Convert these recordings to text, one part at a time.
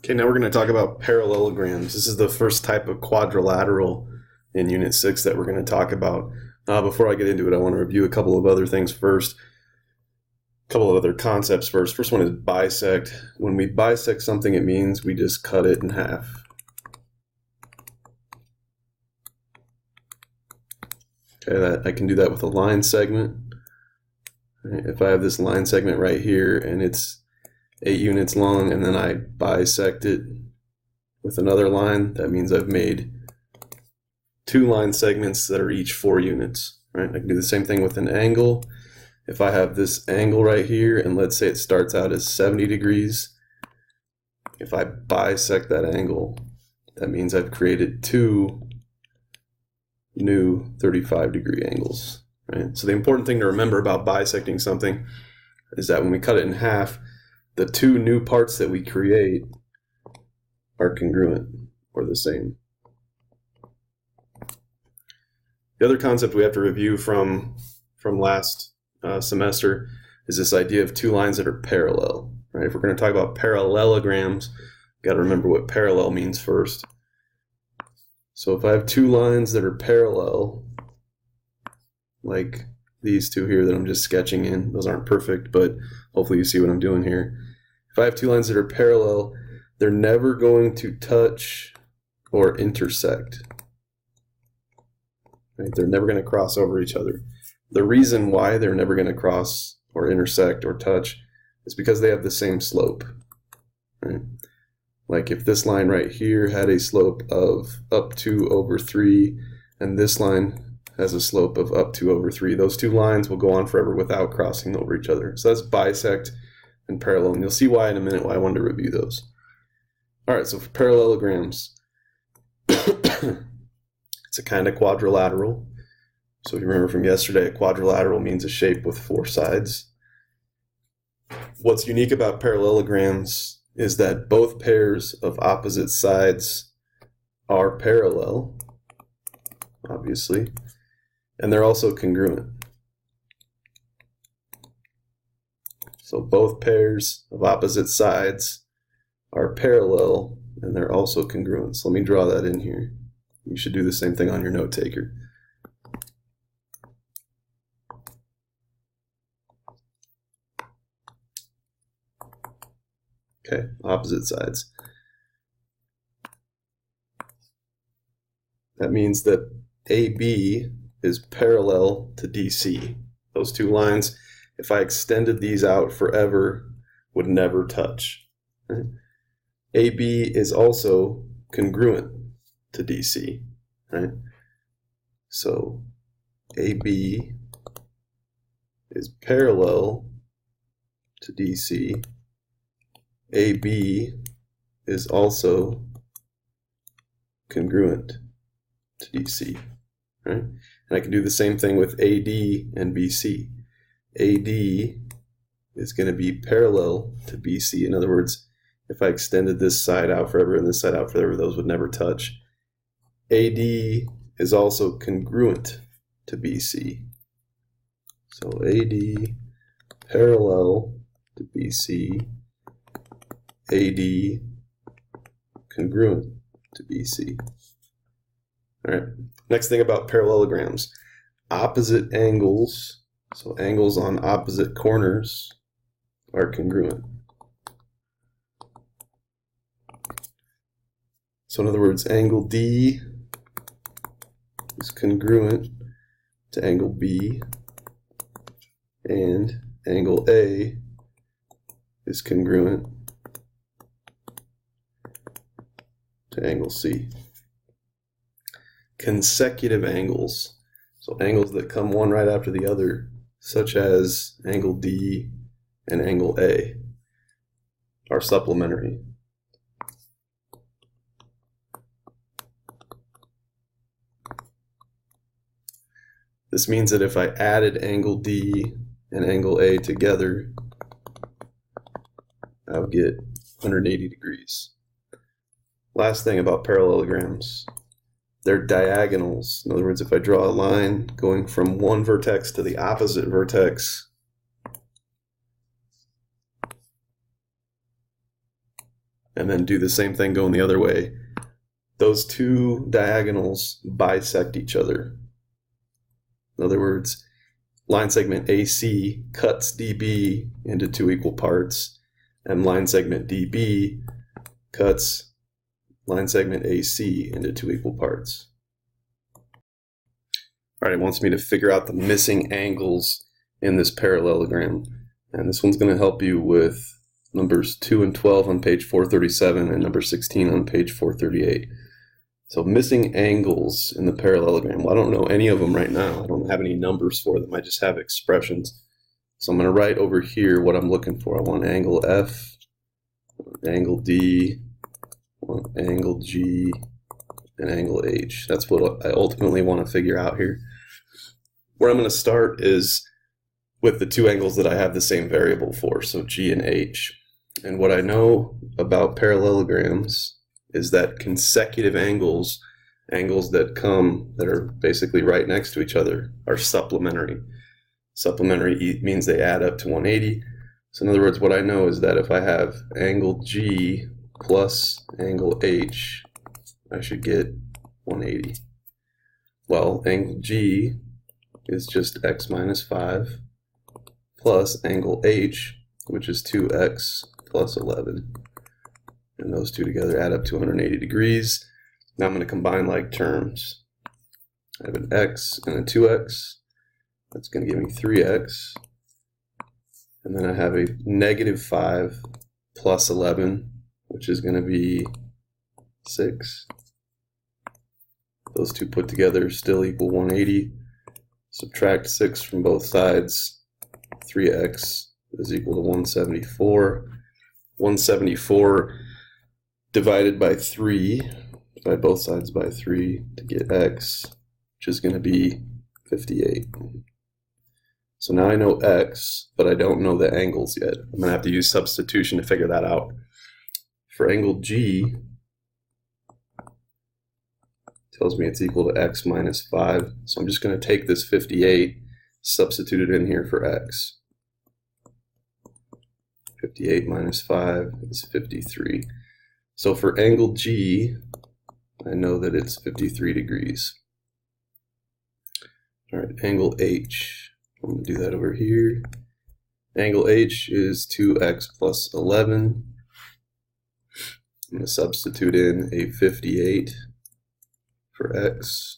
Okay, now we're going to talk about parallelograms. This is the first type of quadrilateral in Unit 6 that we're going to talk about. Before I get into it, I want to review a couple of other things first. A couple of other concepts first. First one is bisect. When we bisect something, it means we just cut it in half. Okay, I can do that with a line segment. If I have this line segment right here and it's 8 units long and then I bisect it with another line, that means I've made 2 line segments that are each 4 units. Right? I can do the same thing with an angle. If I have this angle right here and let's say it starts out as 70 degrees, if I bisect that angle, that means I've created 2 new 35-degree angles. Right? So the important thing to remember about bisecting something is that when we cut it in half, the 2 new parts that we create are congruent or the same. The other concept we have to review from last semester is this idea of 2 lines that are parallel. Right? If we're going to talk about parallelograms, we've got to remember what parallel means first. So if I have 2 lines that are parallel, like these 2 here that I'm just sketching in, those aren't perfect, but hopefully you see what I'm doing here. If I have 2 lines that are parallel, they're never going to touch or intersect. Right? They're never going to cross over each other. The reason why they're never going to cross or intersect or touch is because they have the same slope. Right? Like if this line right here had a slope of up 2 over 3, and this line has a slope of up 2 over 3, those 2 lines will go on forever without crossing over each other. So that's bisect and parallel, and you'll see why in a minute, why I wanted to review those. All right, so for parallelograms, it's a kind of quadrilateral. So if you remember from yesterday, a quadrilateral means a shape with 4 sides. What's unique about parallelograms is that both pairs of opposite sides are parallel, obviously, and they're also congruent. So both pairs of opposite sides are parallel and they're also congruent. So let me draw that in here. You should do the same thing on your note taker. Okay, opposite sides. That means that AB is parallel to DC. Those 2 lines, if I extended these out forever, would never touch. Right? AB is also congruent to DC. Right? So AB is parallel to DC. AB is also congruent to DC, right? And I can do the same thing with AD and BC. AD is going to be parallel to BC. In other words, if I extended this side out forever and this side out forever, those would never touch. AD is also congruent to BC. So AD parallel to BC. AD congruent to BC. All right. Next thing about parallelograms, opposite angles, so angles on opposite corners, are congruent. So in other words, angle D is congruent to angle B, and angle A is congruent to angle C. Consecutive angles, so angles that come one right after the other, such as angle D and angle A, are supplementary. This means that if I added angle D and angle A together, I would get 180 degrees. Last thing about parallelograms, they're diagonals. In other words, if I draw a line going from one vertex to the opposite vertex, and then do the same thing going the other way, those two diagonals bisect each other. In other words, line segment AC cuts DB into two equal parts, and line segment DB cuts line segment AC into two equal parts. All right, it wants me to figure out the missing angles in this parallelogram. And this one's going to help you with numbers 2 and 12 on page 437 and number 16 on page 438. So missing angles in the parallelogram. Well, I don't know any of them right now. I don't have any numbers for them. I just have expressions. So I'm going to write over here what I'm looking for. I want angle F, angle D, I want angle G, and angle H. That's what I ultimately want to figure out here. Where I'm going to start is with the two angles that I have the same variable for, so G and H. And what I know about parallelograms is that consecutive angles, angles that are basically right next to each other, are supplementary. Supplementary means they add up to 180. So in other words, what I know is that if I have angle G plus angle H, I should get 180. Well, angle G is just x minus 5 plus angle H, which is 2x plus 11. And those two together add up to 180 degrees. Now I'm going to combine like terms. I have an x and a 2x. That's going to give me 3x. And then I have a negative 5 plus 11, which is going to be 6. Those two put together still equal 180. Subtract 6 from both sides. 3x is equal to 174. 174 divided by 3, divide both sides by 3 to get x, which is going to be 58. So now I know x, but I don't know the angles yet. I'm going to have to use substitution to figure that out. For angle G, tells me it's equal to x minus 5. So I'm just going to take this 58, substitute it in here for x. 58 minus 5 is 53. So for angle G, I know that it's 53 degrees. All right, angle H, I'm going to do that over here. Angle H is 2x plus 11. I'm going to substitute in a 58 for x.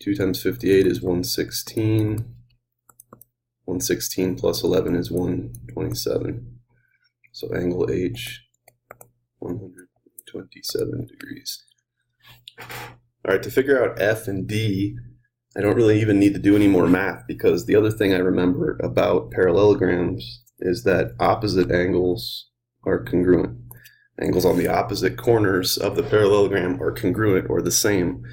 2 times 58 is 116. 116 plus 11 is 127. So angle H, 127 degrees. All right, to figure out F and D, I don't really even need to do any more math, because the other thing I remember about parallelograms is that opposite angles are congruent. Angles on the opposite corners of the parallelogram are congruent or the same.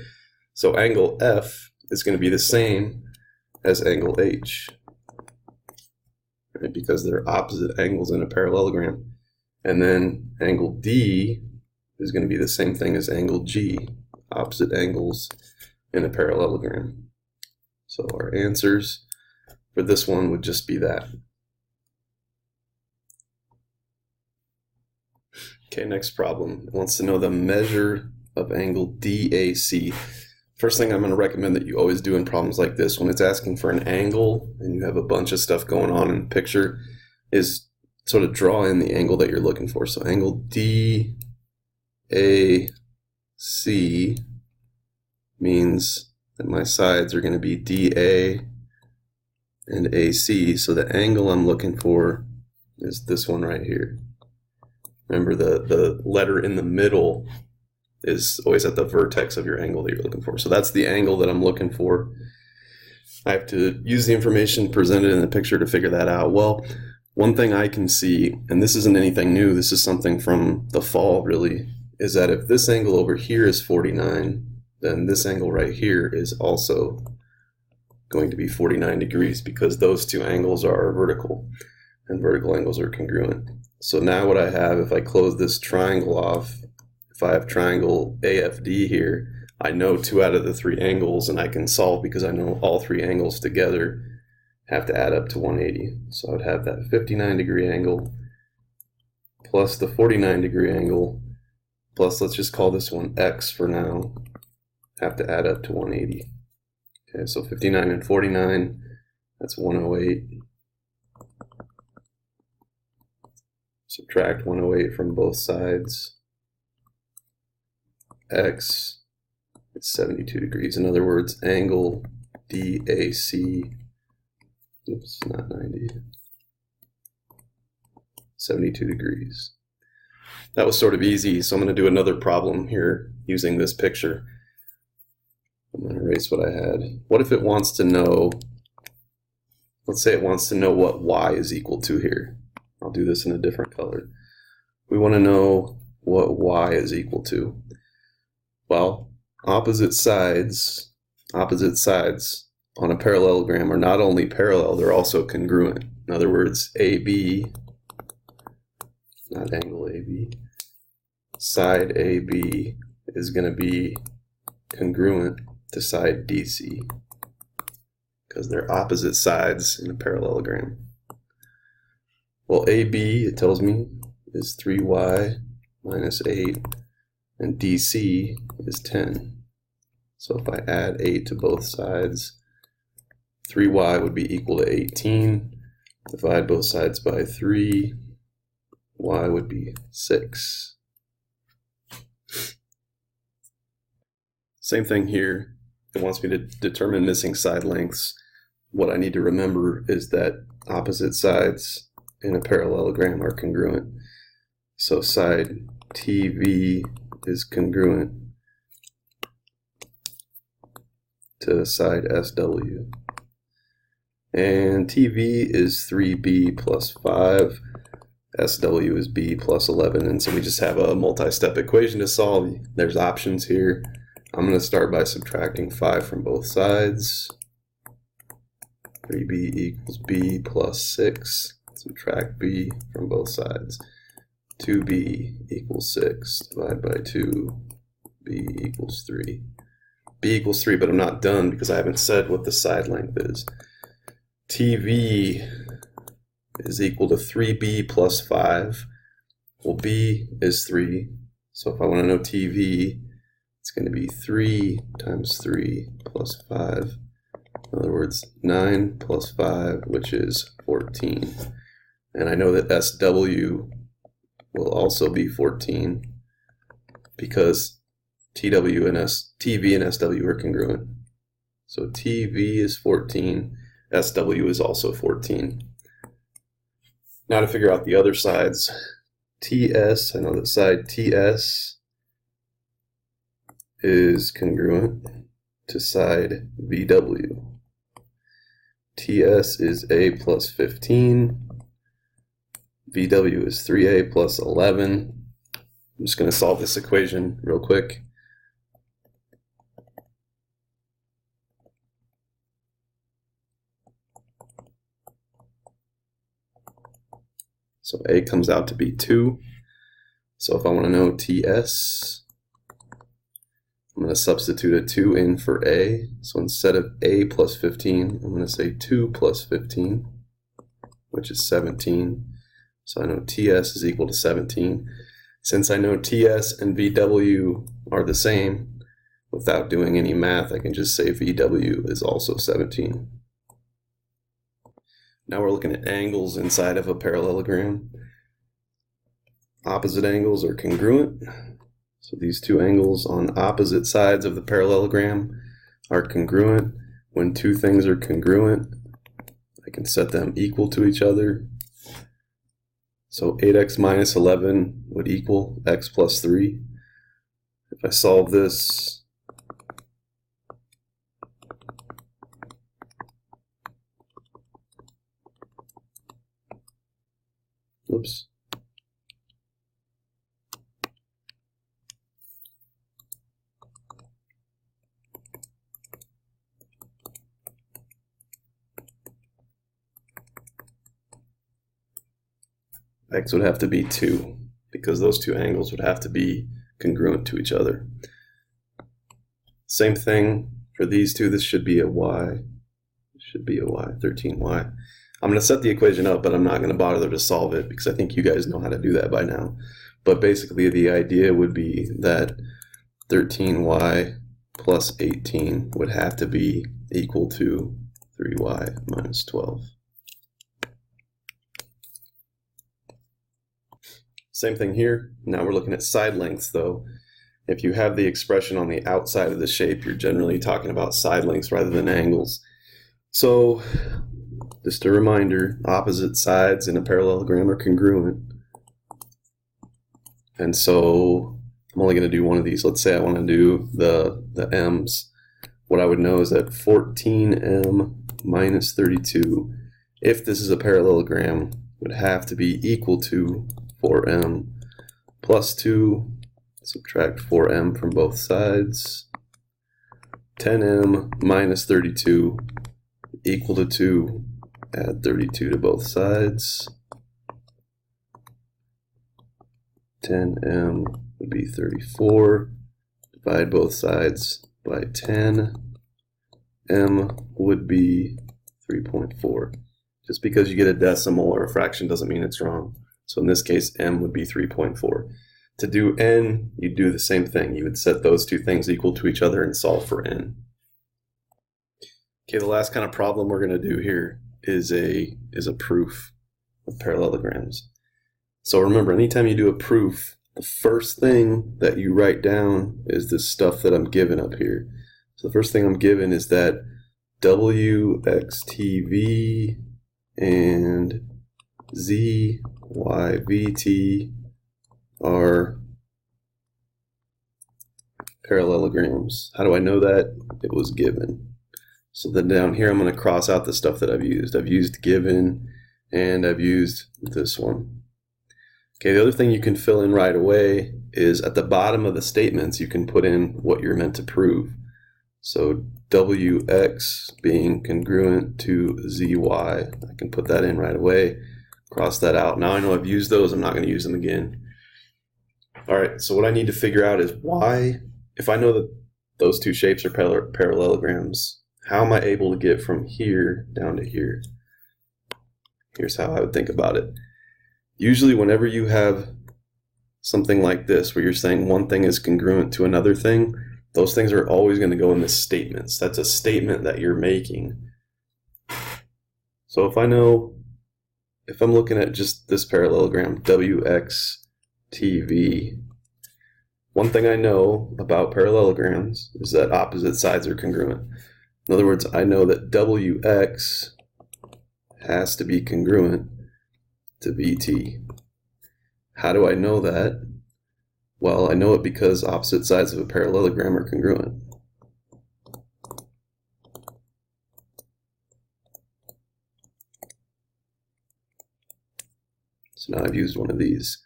So angle F is going to be the same as angle H, right? Because they're opposite angles in a parallelogram. And then angle D is going to be the same thing as angle G, opposite angles in a parallelogram. So our answers for this one would just be that. Okay, next problem. It wants to know the measure of angle DAC. First thing I'm going to recommend that you always do in problems like this, when it's asking for an angle and you have a bunch of stuff going on in the picture, is sort of draw in the angle that you're looking for. So angle DAC means that my sides are going to be DA and AC. So the angle I'm looking for is this one right here. Remember, the letter in the middle is always at the vertex of your angle that you're looking for. So that's the angle that I'm looking for. I have to use the information presented in the picture to figure that out. Well, one thing I can see, and this isn't anything new, this is something from the fall really, is that if this angle over here is 49, then this angle right here is also going to be 49 degrees, because those two angles are vertical, and vertical angles are congruent. So now what I have, if I close this triangle off, if I have triangle AFD here, I know 2 out of the 3 angles, and I can solve because I know all 3 angles together have to add up to 180. So I would have that 59 degree angle plus the 49-degree angle, plus let's just call this one x for now, have to add up to 180. Okay, so 59 and 49, that's 108. Subtract 108 from both sides. X is 72 degrees. In other words, angle DAC, oops, not 90, 72 degrees. That was sort of easy, so I'm going to do another problem here using this picture. I'm going to erase what I had. What if it wants to know, let's say it wants to know what y is equal to here. I'll do this in a different color. We want to know what y is equal to. Well, opposite sides on a parallelogram are not only parallel, they're also congruent. In other words, AB, not angle AB, side AB is going to be congruent to side DC because they're opposite sides in a parallelogram. Well, AB, it tells me, is 3y minus 8, and DC is 10. So if I add 8 to both sides, 3y would be equal to 18. Divide both sides by 3, y would be 6. Same thing here. It wants me to determine missing side lengths. What I need to remember is that opposite sides in a parallelogram are congruent. So side TV is congruent to side SW. And TV is 3B plus 5. SW is B plus 11. And so we just have a multi-step equation to solve. There's options here. I'm going to start by subtracting 5 from both sides. 3B equals B plus 6. Subtract B from both sides. 2B equals 6. Divide by 2. B equals 3. B equals 3, but I'm not done because I haven't said what the side length is. TV is equal to 3B plus 5. Well, B is 3. So if I want to know TV, it's going to be 3 times 3 plus 5. In other words, 9 plus 5, which is 14. And I know that SW will also be 14 because TV and SW are congruent. So TV is 14, SW is also 14. Now to figure out the other sides. TS, I know that side TS is congruent to side VW. TS is A plus 15. VW is 3A plus 11. I'm just going to solve this equation real quick. So A comes out to be 2. So if I want to know TS, I'm going to substitute a 2 in for A. So instead of A plus 15, I'm going to say 2 plus 15, which is 17. So I know TS is equal to 17. Since I know TS and VW are the same, without doing any math, I can just say VW is also 17. Now we're looking at angles inside of a parallelogram. Opposite angles are congruent. So these two angles on opposite sides of the parallelogram are congruent. When two things are congruent, I can set them equal to each other. So 8x minus 11 would equal x plus 3. If I solve this, whoops. X would have to be 2 because those two angles would have to be congruent to each other. Same thing for these two. This should be a y. It should be a y, 13y. I'm going to set the equation up, but I'm not going to bother to solve it because I think you guys know how to do that by now. But basically the idea would be that 13y plus 18 would have to be equal to 3y minus 12. Same thing here. Now we're looking at side lengths though. If you have the expression on the outside of the shape, you're generally talking about side lengths rather than angles. So just a reminder, opposite sides in a parallelogram are congruent. And so I'm only going to do one of these. Let's say I want to do the m's. What I would know is that 14m minus 32, if this is a parallelogram, would have to be equal to 4m plus 2, subtract 4m from both sides, 10m minus 32 equal to 2, add 32 to both sides, 10m would be 34, divide both sides by 10, m would be 3.4. Just because you get a decimal or a fraction doesn't mean it's wrong. So in this case, m would be 3.4. To do n, you'd do the same thing. You would set those two things equal to each other and solve for n. Okay, the last kind of problem we're going to do here is a proof of parallelograms. So remember, anytime you do a proof, the first thing that you write down is this stuff that I'm given up here. So the first thing I'm given is that WXTV and ZYVT are parallelograms. How do I know that? It was given. So then down here I'm going to cross out the stuff that I've used. I've used given and I've used this one. Okay, the other thing you can fill in right away is at the bottom of the statements you can put in what you're meant to prove. So WX being congruent to ZY, I can put that in right away, cross that out. Now I know I've used those, I'm not going to use them again. Alright, so what I need to figure out is why, if I know that those two shapes are parallelograms, how am I able to get from here down to here? Here's how I would think about it. Usually whenever you have something like this, where you're saying one thing is congruent to another thing, those things are always going to go in the statements. That's a statement that you're making. So if I know, if I'm looking at just this parallelogram, WXTV, one thing I know about parallelograms is that opposite sides are congruent. In other words, I know that WX has to be congruent to VT. How do I know that? Well, I know it because opposite sides of a parallelogram are congruent. So now I've used one of these.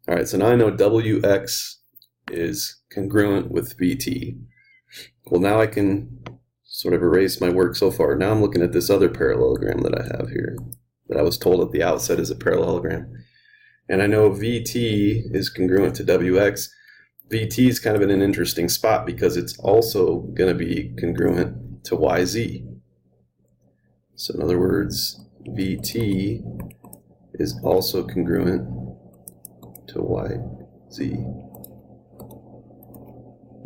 All right, so now I know WX is congruent with VT. Well, now I can sort of erase my work so far. Now I'm looking at this other parallelogram that I have here, that I was told at the outset is a parallelogram. And I know VT is congruent to WX. VT is kind of in an interesting spot because it's also going to be congruent to YZ. So in other words, VT is also congruent to YZ.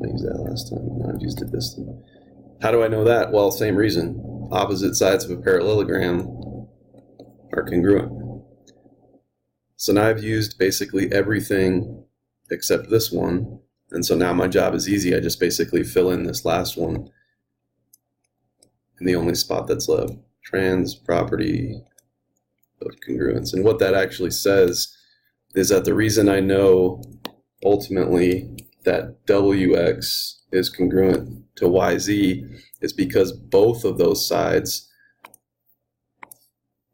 I used that last time. No, I've used it this time. How do I know that? Well, same reason. Opposite sides of a parallelogram are congruent. So now I've used basically everything except this one, and so now my job is easy. I just basically fill in this last one in the only spot that's left. Trans property of congruence. And what that actually says is that the reason I know ultimately that WX is congruent to YZ is because both of those sides,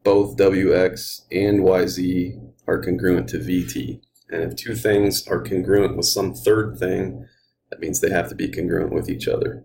both WX and YZ, are congruent to VT. And if two things are congruent with some third thing, that means they have to be congruent with each other.